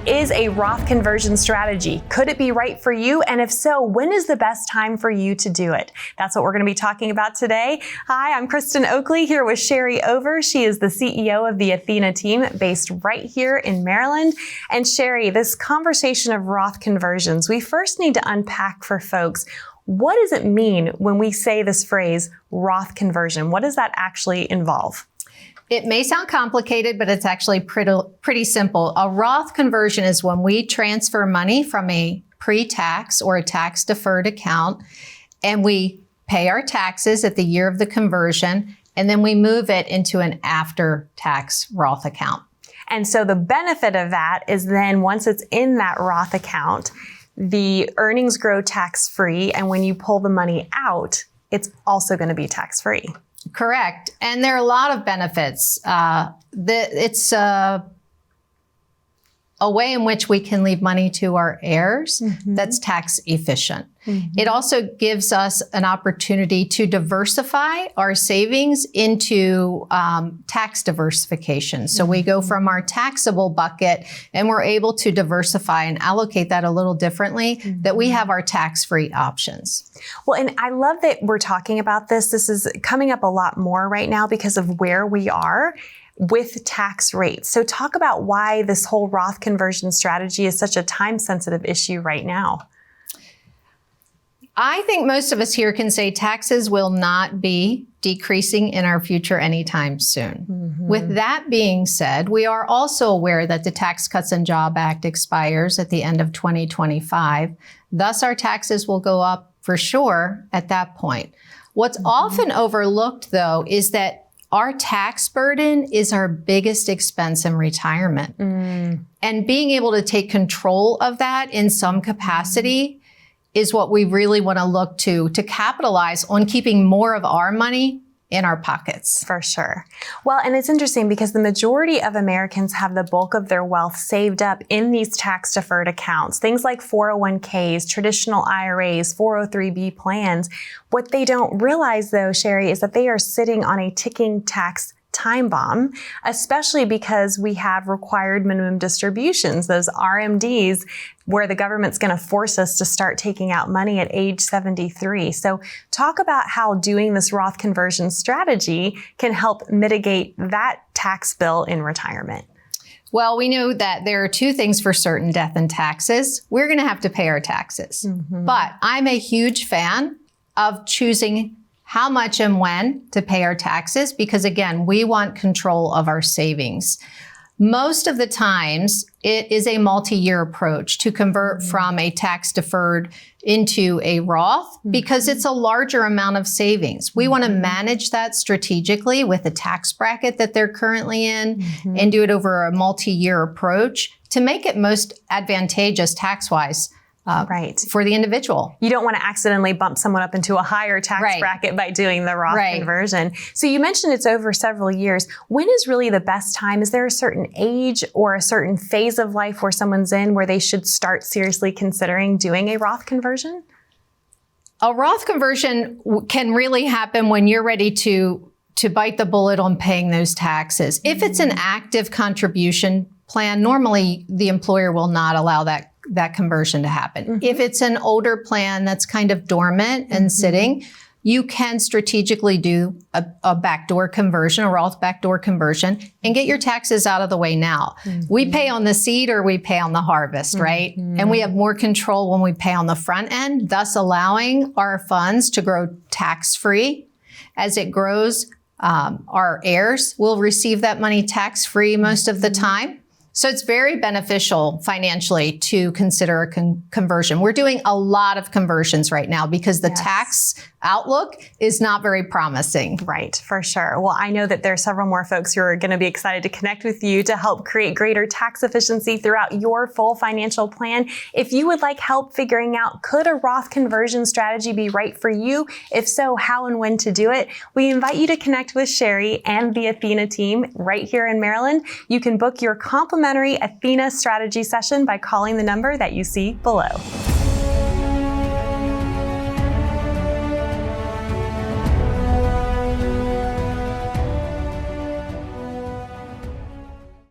What is a Roth conversion strategy? Could it be right for you? And if so, when is the best time for you to do it? That's what we're going to be talking about today. Hi, I'm Kristen Oakley here with Sherry Over. She is the CEO of the Athena Team based right here in Maryland. And Sherry, this conversation of Roth conversions, we first need to unpack for folks. What does it mean when we say this phrase, Roth conversion? What does that actually involve? It may sound complicated, but it's actually pretty simple. A Roth conversion is when we transfer money from a pre-tax or a tax-deferred account, and we pay our taxes at the year of the conversion, and then we move it into an after-tax Roth account. And so the benefit of that is then once it's in that Roth account, the earnings grow tax-free, and when you pull the money out, it's also going to be tax-free. Correct. And there are a lot of benefits. It's a way in which we can leave money to our heirs that's tax efficient. It also gives us an opportunity to diversify our savings into tax diversification. So we go from our taxable bucket and we're able to diversify and allocate that a little differently, that we have our tax-free options. Well, and I love that we're talking about this. This is coming up a lot more right now because of where we are with tax rates. So talk about why this whole Roth conversion strategy is such a time-sensitive issue right now. I think most of us here can say taxes will not be decreasing in our future anytime soon. With that being said, we are also aware that the Tax Cuts and Jobs Act expires at the end of 2025. Thus, our taxes will go up for sure at that point. What's often overlooked, though, is that our tax burden is our biggest expense in retirement. And being able to take control of that in some capacity is what we really want to look to capitalize on keeping more of our money in our pockets. For sure. Well, and it's interesting because the majority of Americans have the bulk of their wealth saved up in these tax-deferred accounts, things like 401ks, traditional IRAs, 403b plans. What they don't realize, though, Sherry, is that they are sitting on a ticking tax time bomb, especially because we have required minimum distributions, those RMDs, where the government's going to force us to start taking out money at age 73. So talk about how doing this Roth conversion strategy can help mitigate that tax bill in retirement. Well, we know that there are two things for certain: death and taxes. We're going to have to pay our taxes. But I'm a huge fan of choosing how much and when to pay our taxes, because again, we want control of our savings. Most of the times, it is a multi-year approach to convert from a tax deferred into a Roth because it's a larger amount of savings. We want to manage that strategically with the tax bracket that they're currently in and do it over a multi-year approach to make it most advantageous tax-wise. For the individual. You don't want to accidentally bump someone up into a higher tax bracket by doing the Roth conversion. So you mentioned it's over several years. When is really the best time? Is there a certain age or a certain phase of life where someone's in where they should start seriously considering doing a Roth conversion? A Roth conversion can really happen when you're ready to bite the bullet on paying those taxes. If it's an active contribution plan, normally the employer will not allow that conversion to happen. If it's an older plan that's kind of dormant and sitting, you can strategically do a backdoor conversion, a Roth backdoor conversion, and get your taxes out of the way now. We pay on the seed or we pay on the harvest, right? And we have more control when we pay on the front end, thus allowing our funds to grow tax-free. As it grows, our heirs will receive that money tax-free most of the time. So it's very beneficial financially to consider a conversion. We're doing a lot of conversions right now because the tax outlook is not very promising. Right, for sure. Well, I know that there are several more folks who are going to be excited to connect with you to help create greater tax efficiency throughout your full financial plan. If you would like help figuring out, could a Roth conversion strategy be right for you? If so, how and when to do it? We invite you to connect with Sherry and the Athena team right here in Maryland. You can book your complimentary Athena strategy session by calling the number that you see below.